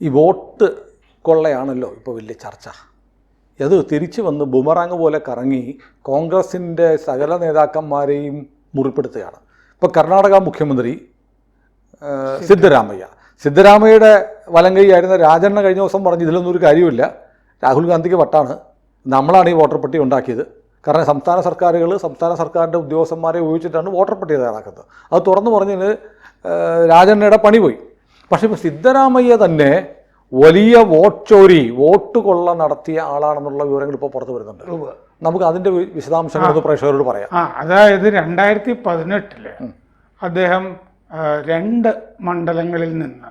ഈ വോട്ട് കൊള്ളയാണല്ലോ ഇപ്പോൾ വലിയ ചർച്ച. അത് തിരിച്ചു വന്ന് ബുമറാങ് പോലെ കറങ്ങി കോൺഗ്രസിൻ്റെ സകല നേതാക്കന്മാരെയും മുറിപ്പെടുത്തുകയാണ്. ഇപ്പോൾ കർണാടക മുഖ്യമന്ത്രി സിദ്ധരാമയ്യയുടെ വലങ്കൈയായിരുന്ന രാജണ്ണ കഴിഞ്ഞ ദിവസം പറഞ്ഞു ഇതിലൊന്നും ഒരു കാര്യമില്ല, രാഹുൽ ഗാന്ധിക്ക് വട്ടാണ്, നമ്മളാണ് ഈ വോട്ടർ പട്ടിക ഉണ്ടാക്കിയത്. കാരണം സംസ്ഥാന സർക്കാരിൻ്റെ ഉദ്യോഗസ്ഥന്മാരെ ഉപയോഗിച്ചിട്ടാണ് വോട്ടർ പട്ടിക തയ്യാറാക്കുന്നത്. അത് തുറന്നു പറഞ്ഞതിന് രാജണ്ണയുടെ പണി പോയി. പക്ഷേ ഇപ്പോൾ സിദ്ധരാമയ്യ തന്നെ വലിയ വോട്ട് കൊള്ള നടത്തിയ ആളാണെന്നുള്ള വിവരങ്ങൾ ഇപ്പോൾ പുറത്തു വരുന്നുണ്ട്. നമുക്ക് അതിൻ്റെ വിശദാംശങ്ങൾ പ്രേക്ഷകരോട് പറയാം. അതായത് 2018 അദ്ദേഹം 2 മണ്ഡലങ്ങളിൽ നിന്ന്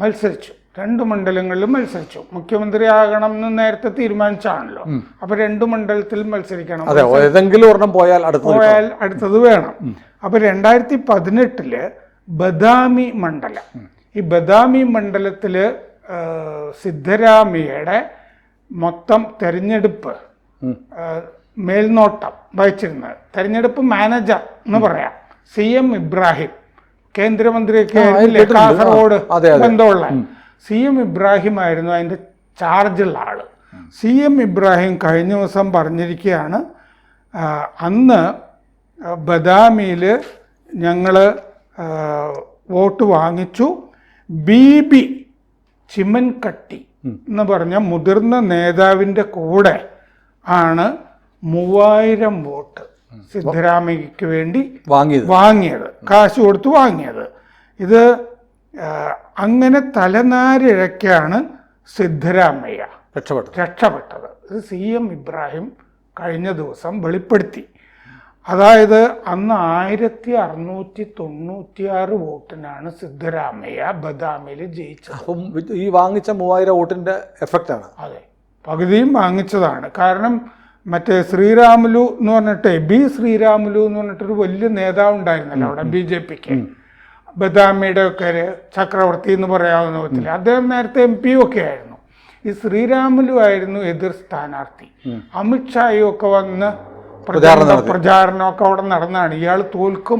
മത്സരിച്ചു. 2 മണ്ഡലങ്ങളിലും മത്സരിച്ചു. മുഖ്യമന്ത്രിയാകണം എന്ന് നേരത്തെ തീരുമാനിച്ചാണല്ലോ. അപ്പൊ 2 മണ്ഡലത്തിൽ മത്സരിക്കണം. ഏതെങ്കിലും ഒരെണ്ണം പോയാൽ അടുത്തത് വേണം. അപ്പൊ 2018 ബദാമി മണ്ഡലം, ഈ ബദാമി മണ്ഡലത്തില് സിദ്ധരാമയ്യയുടെ മൊത്തം തെരഞ്ഞെടുപ്പ് മേൽനോട്ടം വഹിച്ചിരുന്നത്, തെരഞ്ഞെടുപ്പ് മാനേജർ എന്ന് പറയാം, CM ഇബ്രാഹിം, കേന്ദ്രമന്ത്രിയൊക്കെ കാസർഗോഡ് ബന്ധമുള്ള CM ഇബ്രാഹിം ആയിരുന്നു അതിൻ്റെ ചാർജുള്ള ആള്. CM ഇബ്രാഹിം കഴിഞ്ഞ ദിവസം പറഞ്ഞിരിക്കുകയാണ്, അന്ന് ബദാമിയിൽ ഞങ്ങൾ വോട്ട് വാങ്ങിച്ചു, BB ചിമ്മൻകട്ടി എന്ന് പറഞ്ഞ മുതിർന്ന നേതാവിൻ്റെ കൂടെ ആണ് 3000 വോട്ട് സിദ്ധരാമയ്യക്ക് വേണ്ടി വാങ്ങിയത്, കാശ് കൊടുത്ത് വാങ്ങിയത്. ഇത് അങ്ങനെ തലനാരിഴക്കാണ് സിദ്ധരാമയ്യ രക്ഷപ്പെട്ടത്. ഇത് CM ഇബ്രാഹിം കഴിഞ്ഞ ദിവസം വെളിപ്പെടുത്തി. അതായത് അന്ന് 1696 വോട്ടിനാണ് സിദ്ധരാമയ്യ ബദാമിയിൽ ജയിച്ചത്. അപ്പം ഈ വാങ്ങിച്ച 3000 വോട്ടിന്റെ എഫക്റ്റാണ്. അതെ, പകുതിയും വാങ്ങിച്ചതാണ്. കാരണം മറ്റേ ശ്രീരാമുലു എന്ന് പറഞ്ഞിട്ട് ശ്രീരാമുലു എന്ന് പറഞ്ഞിട്ടൊരു വലിയ നേതാവ് ഉണ്ടായിരുന്നല്ലോ അവിടെ BJPക്ക്, ബദാമിയുടെ ഒക്കെ ചക്രവർത്തി എന്ന് പറയാവുന്ന വിധത്തിൽ. അദ്ദേഹം നേരത്തെ MP ഒക്കെ ആയിരുന്നു. ഈ ശ്രീരാമുലു ആയിരുന്നു എതിർ സ്ഥാനാർത്ഥി. അമിത്ഷായും ഒക്കെ വന്ന് പ്രചാരണമൊക്കെ അവിടെ നടന്നാണ്. ഇയാൾ തോൽക്കും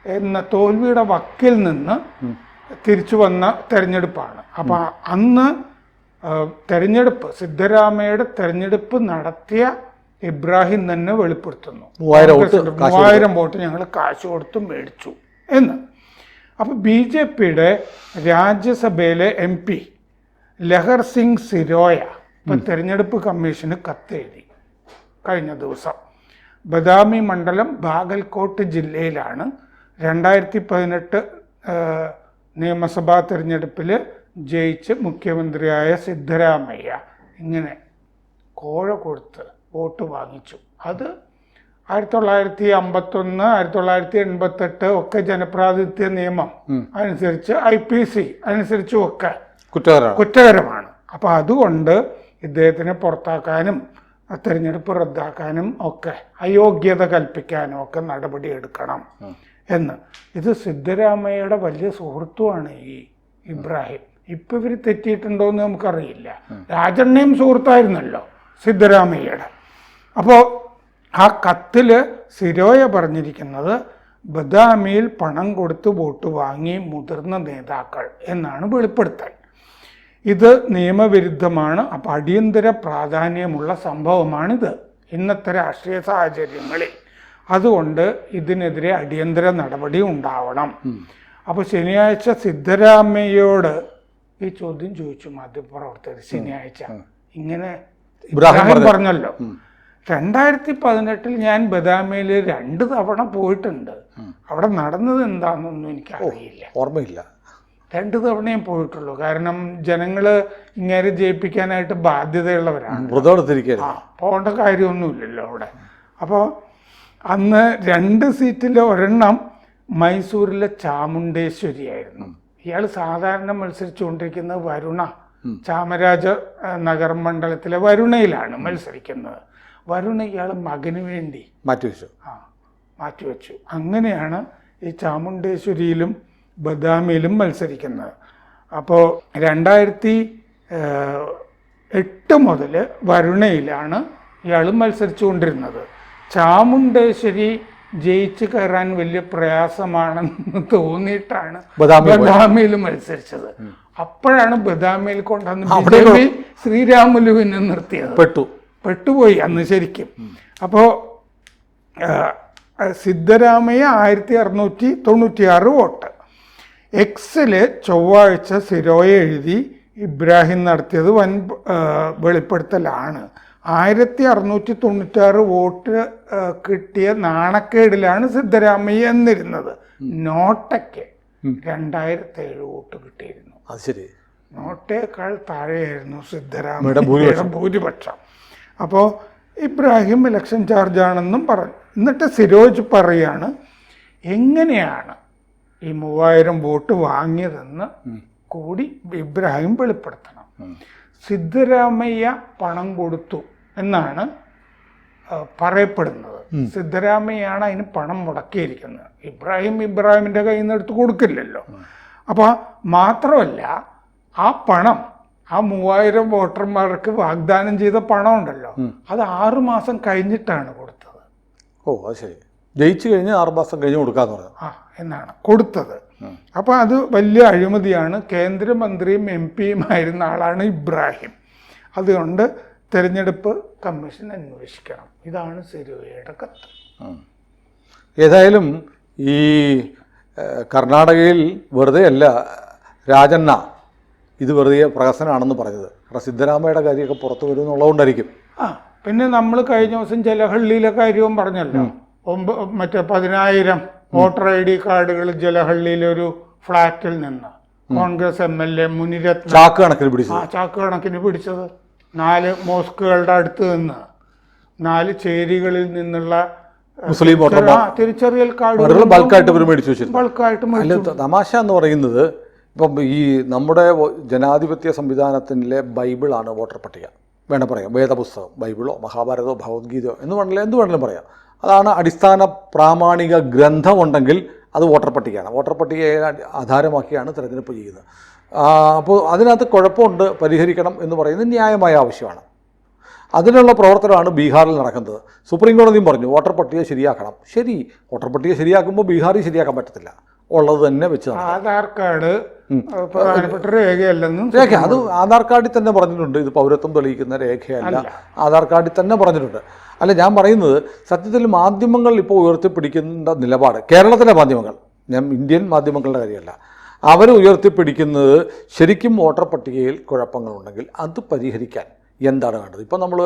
എന്ന തോൽവിയുടെ വക്കിൽ നിന്ന് തിരിച്ചു വന്ന തെരഞ്ഞെടുപ്പാണ്. അപ്പൊ അന്ന് സിദ്ധരാമയ്യയുടെ തെരഞ്ഞെടുപ്പ് നടത്തിയ ഇബ്രാഹിം തന്നെ വെളിപ്പെടുത്തുന്നു 3000 വോട്ട് ഞങ്ങൾ കാശ് കൊടുത്ത് മേടിച്ചു എന്ന്. അപ്പൊ BJPയുടെ രാജ്യസഭയിലെ MP ലഹർ സിംഗ് സിരോയ ഇപ്പൊ തെരഞ്ഞെടുപ്പ് കമ്മീഷന് കത്തെഴുതി കഴിഞ്ഞ ദിവസം. ബദാമി മണ്ഡലം ബാഗൽകോട്ട് ജില്ലയിലാണ്. 2018 നിയമസഭാ തെരഞ്ഞെടുപ്പിൽ ജയിച്ച് മുഖ്യമന്ത്രിയായ സിദ്ധരാമയ്യ ഇങ്ങനെ കോഴ കൊടുത്ത് വോട്ട് വാങ്ങിച്ചു. അത് 1951, 1988 ഒക്കെ ജനപ്രാതിനിധ്യ നിയമം അനുസരിച്ച് IPC അനുസരിച്ചും ഒക്കെ കുറ്റകരമാണ്. അപ്പം അതുകൊണ്ട് ഇദ്ദേഹത്തിനെ പുറത്താക്കാനും തെരഞ്ഞെടുപ്പ് റദ്ദാക്കാനും ഒക്കെ അയോഗ്യത കൽപ്പിക്കാനും ഒക്കെ നടപടിയെടുക്കണം എന്ന്. ഇത് സിദ്ധരാമയ്യയുടെ വലിയ സുഹൃത്തുമാണ് ഈ ഇബ്രാഹിം. ഇപ്പം ഇവർ തെറ്റിയിട്ടുണ്ടോ എന്ന് നമുക്കറിയില്ല. രാജണ്ണയും സുഹൃത്തായിരുന്നല്ലോ സിദ്ധരാമയ്യയുടെ. അപ്പോൾ ആ കത്തിൽ സിരോയ പറഞ്ഞിരിക്കുന്നത് ബദാമിയിൽ പണം കൊടുത്ത് വോട്ട് വാങ്ങി മുതിർന്ന നേതാക്കൾ എന്നാണ് വെളിപ്പെടുത്തൽ. ഇത് നിയമവിരുദ്ധമാണ്. അപ്പം അടിയന്തര പ്രാധാന്യമുള്ള സംഭവമാണിത് ഇന്നത്തെ രാഷ്ട്രീയ സാഹചര്യങ്ങളിൽ. അതുകൊണ്ട് ഇതിനെതിരെ അടിയന്തര നടപടി ഉണ്ടാവണം. അപ്പോൾ ശനിയാഴ്ച സിദ്ധരാമയ്യയോട് ഈ ചോദ്യം ചോദിച്ചു മാധ്യമപ്രവർത്തകർ. ശനിയാഴ്ച ഇങ്ങനെ ഇബ്രാഹിം പറഞ്ഞല്ലോ, 2018 ഞാൻ ബദാമിയിൽ 2 തവണ പോയിട്ടുണ്ട്, അവിടെ നടന്നത് എന്താണെന്നൊന്നും എനിക്കറിയില്ല, ഓർമ്മയില്ല. 2 തവണയും പോയിട്ടുള്ളൂ. കാരണം ജനങ്ങൾ ഇങ്ങനെ ജയിപ്പിക്കാനായിട്ട് ബാധ്യതയുള്ളവരാണ്, പോകേണ്ട കാര്യമൊന്നുമില്ലല്ലോ അവിടെ. അപ്പോൾ അന്ന് 2 സീറ്റിൽ ഒരെണ്ണം മൈസൂരിലെ ചാമുണ്ടേശ്വരി ആയിരുന്നു. ഇയാൾ സാധാരണ മത്സരിച്ചുകൊണ്ടിരിക്കുന്നത് വരുണ, ചാമരാജ നഗർ മണ്ഡലത്തിലെ വരുണയിലാണ് മത്സരിക്കുന്നത്. വരുണ ഇയാൾ മകന് വേണ്ടി മാറ്റിവെച്ചു. അങ്ങനെയാണ് ഈ ചാമുണ്ടേശ്വരിയിലും ബദാമിയിലും മത്സരിക്കുന്നത്. അപ്പോൾ 2008 മുതൽ വരുണയിലാണ് ഇയാൾ മത്സരിച്ചു കൊണ്ടിരുന്നത്. ചാമുണ്ടേശ്വരി ജയിച്ച് കയറാൻ വലിയ പ്രയാസമാണെന്ന് തോന്നിയിട്ടാണ് ബദാമി ബദാമിയിൽ മത്സരിച്ചത്. അപ്പോഴാണ് ബദാമിയിൽ കൊണ്ടുവന്ന് BJP ശ്രീരാമുലുവിനെ നിർത്തിയത്. പെട്ടുപോയി അന്ന് ശരിക്കും. അപ്പോൾ സിദ്ധരാമയ്യ 1696 വോട്ട്. എക്സില് ചൊവ്വാഴ്ച സിരോയെ എഴുതി ഇബ്രാഹിം നടത്തിയത് വൻ വെളിപ്പെടുത്തലാണ്. 1696 വോട്ട് കിട്ടിയ നാണക്കേടിലാണ് സിദ്ധരാമയ്യ എന്നിരുന്നത്. നോട്ടയ്ക്ക് 2007 വോട്ട് കിട്ടിയിരുന്നു. അത് ശരി, നോട്ടേക്കാൾ താഴെയായിരുന്നു സിദ്ധരാമയ്യയുടെ ഭൂരിപക്ഷം. അപ്പോൾ ഇബ്രാഹിം ഇലക്ഷൻ ചാർജാണെന്നും പറഞ്ഞു. എന്നിട്ട് സിരോജ് പറയാണ് എങ്ങനെയാണ് ഈ 3000 വോട്ട് വാങ്ങിയതെന്ന് കൂടി ഇബ്രാഹിം വെളിപ്പെടുത്തണം. സിദ്ധരാമയ്യ പണം കൊടുത്തു എന്നാണ് പറയപ്പെടുന്നത്. സിദ്ധരാമയ്യാണ് അതിന് പണം മുടക്കിയിരിക്കുന്നത്. ഇബ്രാഹിമിൻ്റെ കയ്യിൽ നിന്ന് എടുത്ത് കൊടുക്കില്ലല്ലോ. അപ്പോൾ മാത്രമല്ല, ആ പണം, ആ 3000 വോട്ടർമാർക്ക് വാഗ്ദാനം ചെയ്ത പണം ഉണ്ടല്ലോ, അത് 6 മാസം കഴിഞ്ഞിട്ടാണ് കൊടുത്തത്. അത് ശരി, ജയിച്ചു കഴിഞ്ഞ് 6 മാസം കഴിഞ്ഞ് കൊടുക്കാന്ന് പറഞ്ഞു. എന്നാണ് കൊടുത്തത്. അപ്പോൾ അത് വലിയ അഴിമതിയാണ്. കേന്ദ്രമന്ത്രിയും MP-യും ആയിരുന്ന ആളാണ് ഇബ്രാഹിം. അതുകൊണ്ട് തെരഞ്ഞെടുപ്പ് കമ്മീഷൻ അന്വേഷിക്കണം. ഇതാണ് സിരോയയുടെ കത്ത്. ഏതായാലും ഈ കർണാടകയിൽ വെറുതെ അല്ല രാജണ്ണ ഇത് വെറുതെ പ്രഹസനമാണെന്ന് പറഞ്ഞത്. കാരണം സിദ്ധരാമയ്യയുടെ കാര്യമൊക്കെ പുറത്തു വരും എന്നുള്ളതുകൊണ്ടായിരിക്കും. പിന്നെ നമ്മൾ കഴിഞ്ഞ ദിവസം ജലഹള്ളിയിലെ കാര്യവും പറഞ്ഞല്ലോ. മറ്റേ 10,000 വോട്ടർ ID കാർഡുകൾ ജലഹള്ളിയിലൊരു ഫ്ലാറ്റിൽ നിന്ന് കോൺഗ്രസ് MLA മുനിരത്ന ചാക്ക് കണക്കിന് പിടിച്ചത് 4 മോസ്കുകളുടെ അടുത്ത് നിന്ന് 4 ചേരികളിൽ നിന്നുള്ള മുസ്ലിം തിരിച്ചറിയൽ കാർഡുകൾ ബൾക്കായിട്ട് മേടിച്ചു. തമാശ എന്ന് പറയുന്നത്, ഇപ്പം ഈ നമ്മുടെ ജനാധിപത്യ സംവിധാനത്തിലെ ബൈബിളാണ് വോട്ടർ പട്ടിക. വേണം പറയാം, വേദപുസ്തകം, ബൈബിളോ മഹാഭാരതമോ ഭഗവത്ഗീതയോ എന്ത് വേണമെങ്കിലും പറയാം. അതാണ് അടിസ്ഥാന പ്രാമാണിക ഗ്രന്ഥമുണ്ടെങ്കിൽ അത് വോട്ടർ പട്ടികയാണ്. വോട്ടർ പട്ടികയെ ആധാരമാക്കിയാണ് തിരഞ്ഞെടുപ്പ് ചെയ്യുന്നത്. അപ്പോൾ അതിനകത്ത് കുഴപ്പമുണ്ട്, പരിഹരിക്കണം എന്ന് പറയുന്നത് ന്യായമായ ആവശ്യമാണ്. അതിനുള്ള പ്രവർത്തനമാണ് ബീഹാറിൽ നടക്കുന്നത്. സുപ്രീം കോടതിയും പറഞ്ഞു വോട്ടർ പട്ടിക ശരിയാക്കണം. ശരി, വോട്ടർ പട്ടിക ശരിയാക്കുമ്പോൾ ബീഹാറിൽ ശരിയാക്കാൻ പറ്റത്തില്ല, ഉള്ളത് തന്നെ വെച്ച് ആധാർ കാർഡ് പ്രധാനപ്പെട്ട രേഖയല്ലെന്നും അത് ആധാർ കാർഡിൽ തന്നെ പറഞ്ഞിട്ടുണ്ട്. ഇത് പൗരത്വം തെളിയിക്കുന്ന രേഖയല്ല, ആധാർ കാർഡിൽ തന്നെ പറഞ്ഞിട്ടുണ്ട്. അല്ല, ഞാൻ പറയുന്നത് സത്യത്തിൽ മാധ്യമങ്ങൾ ഇപ്പോൾ ഉയർത്തിപ്പിടിക്കുന്ന നിലപാട്, കേരളത്തിലെ മാധ്യമങ്ങൾ, ഞാൻ ഇന്ത്യൻ മാധ്യമങ്ങളുടെ കാര്യമല്ല, അവർ ഉയർത്തിപ്പിടിക്കുന്നത് ശരിക്കും വോട്ടർ പട്ടികയിൽ കുഴപ്പങ്ങളുണ്ടെങ്കിൽ അത് പരിഹരിക്കാൻ എന്താണ് വേണ്ടത്. ഇപ്പം നമ്മൾ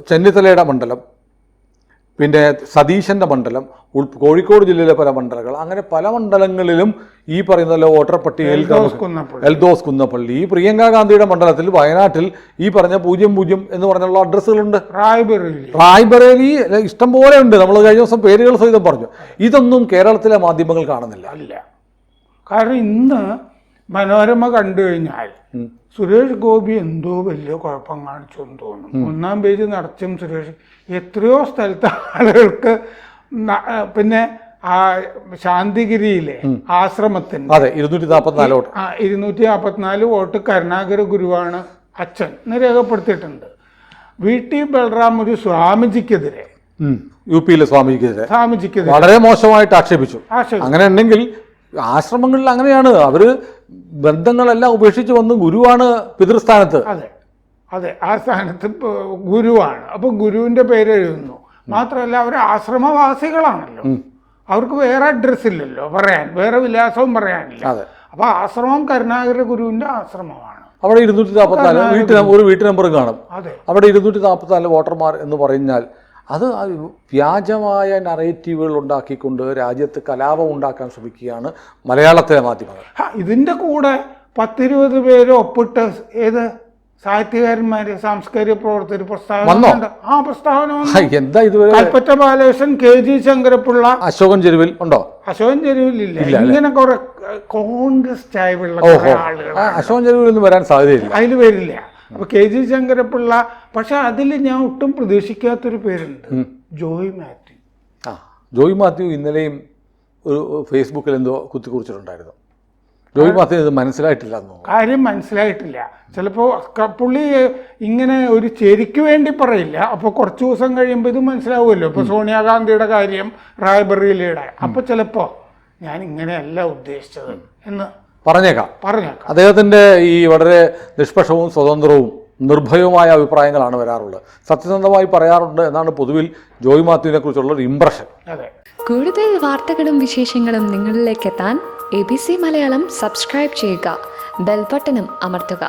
ചെന്നിത്തലയുടെ മണ്ഡലം, പിന്നെ സതീശൻ്റെ മണ്ഡലം, കോഴിക്കോട് ജില്ലയിലെ പല മണ്ഡലങ്ങൾ, അങ്ങനെ പല മണ്ഡലങ്ങളിലും ഈ പറയുന്ന വോട്ടർ പട്ടികയിൽ എൽദോസ് കുന്നപ്പള്ളി, ഈ പ്രിയങ്ക ഗാന്ധിയുടെ മണ്ഡലത്തിൽ വയനാട്ടിൽ ഈ പറഞ്ഞ 00 എന്ന് പറഞ്ഞുള്ള അഡ്രസ്സുകളുണ്ട്. റായ്ബറേലി ഇഷ്ടം പോലെ ഉണ്ട്. നമ്മൾ കഴിഞ്ഞ ദിവസം പേരുകൾ സഹിതം പറഞ്ഞു. ഇതൊന്നും കേരളത്തിലെ മാധ്യമങ്ങൾ കാണുന്നില്ല. കാരണം ഇന്ന് മനോരമ കണ്ടു കഴിഞ്ഞാൽ സുരേഷ് ഗോപി എന്തോ വലിയ കുഴപ്പം കാണിച്ചു എന്ന് തോന്നും. 1-ാം പേജ് നിറച്ചും സുരേഷ് എത്രയോ സ്ഥലത്ത് ആളുകൾക്ക്. പിന്നെ ആ ശാന്തിഗിരിയിലെ ആശ്രമത്തിന് 244 വോട്ട് കരുണാകര ഗുരുവാണ് അച്ഛൻ എന്ന് രേഖപ്പെടുത്തിയിട്ടുണ്ട്. VT ബൽറാം ഒരു സ്വാമിജിക്കെതിരെ, UP സ്വാമിജിക്കെതിരെ വളരെ മോശമായിട്ട് ആക്ഷേപിച്ചു. അങ്ങനെ ഉണ്ടെങ്കിൽ ആശ്രമങ്ങളിൽ അങ്ങനെയാണ്, അവർ ബന്ധങ്ങളെല്ലാം ഉപേക്ഷിച്ച് വന്ന് ഗുരുവാണ് പിതൃസ്ഥാനത്ത്. അതെ, ആ സ്ഥാനത്ത് ഗുരുവാണ്. അപ്പോൾ ഗുരുവിൻ്റെ പേര് എഴുതുന്നു. മാത്രമല്ല, അവർ ആശ്രമവാസികളാണല്ലോ, അവർക്ക് വേറെ അഡ്രസ് ഇല്ലല്ലോ പറയാൻ, വേറെ വിലാസവും പറയാനില്ല. അപ്പോൾ ആശ്രമം കരുണാകര ഗുരുവിൻ്റെ ആശ്രമമാണ്. അവിടെ 244 ഒരു വീട്ടു നമ്പറും കാണും. അവിടെ 244 വോട്ടർമാർ എന്ന് പറഞ്ഞാൽ അത് വ്യാജമായ നറേറ്റീവുകൾ ഉണ്ടാക്കിക്കൊണ്ട് രാജ്യത്ത് കലാപം ഉണ്ടാക്കാൻ ശ്രമിക്കുകയാണ് മലയാളത്തിലെ മാധ്യമങ്ങൾ. ഇതിൻ്റെ കൂടെ 10-20 പേര് ഒപ്പിട്ട് ഏത് സാഹിത്യകാരന്മാര്, സാംസ്കാരിക പ്രവർത്തകർ പ്രസ്താവന എന്താ ഇതുവരെ കൽപ്പറ്റ ബാലകൃഷ്ണൻ, KG ശങ്കരപ്പിള്ള, അശോകൻ ചെരുവിൽ ഉണ്ടോ? അശോകൻ ചെരുവിലില്ല. ഇങ്ങനെ കുറെ കോൺഗ്രസ് ചായവുള്ള ആളുകൾ അശോകൻ ചെരുവിലൊന്നും വരാൻ സാധ്യതയില്ല, അതിൽ വരില്ല. അപ്പൊ KG ശങ്കരപ്പിള്ള. പക്ഷെ അതിൽ ഞാൻ ഒട്ടും പ്രതീക്ഷിക്കാത്തൊരു പേരുണ്ട്, ജോയ് മാത്യു. ജോയ് മാത്യു ഇന്നലെയും ഒരു ഫേസ്ബുക്കിൽ എന്തോ കുത്തിക്കുറിച്ചിട്ടുണ്ടായിരുന്നു. ജോയി മാത്യു ഇത് മനസ്സിലായിട്ടില്ല എന്നോ കാര്യം മനസ്സിലായിട്ടില്ല. ചിലപ്പോൾ പുള്ളി ഇങ്ങനെ ഒരു ശരിക്ക് വേണ്ടി പറയില്ല. അപ്പോൾ കുറച്ച് ദിവസം കഴിയുമ്പോൾ ഇത് മനസ്സിലാവുമല്ലോ. ഇപ്പോൾ സോണിയാഗാന്ധിയുടെ കാര്യം, റായ്ബറേലിയുടെ, അപ്പോൾ ചിലപ്പോൾ ഞാൻ ഇങ്ങനെയല്ല ഉദ്ദേശിച്ചത് എന്ന് പറഞ്ഞേക്കാം. അദ്ദേഹത്തിൻ്റെ ഈ വളരെ നിഷ്പക്ഷവും സ്വതന്ത്രവും നിർഭയവുമായ അഭിപ്രായങ്ങളാണ് വരാറുള്ളത്. സത്യസന്ധമായി പറയാറുണ്ട് എന്നാണ് പൊതുവിൽ ജോയി മാത്യുവിനെ കുറിച്ചുള്ള ഒരു ഇംപ്രഷൻ. അതെ. കൂടുതൽ വാർത്തകളും വിശേഷങ്ങളും നിങ്ങളിലേക്ക് എത്താൻ ABC മലയാളം സബ്സ്ക്രൈബ് ചെയ്യുക, ബെൽ ബട്ടണും അമർത്തുക.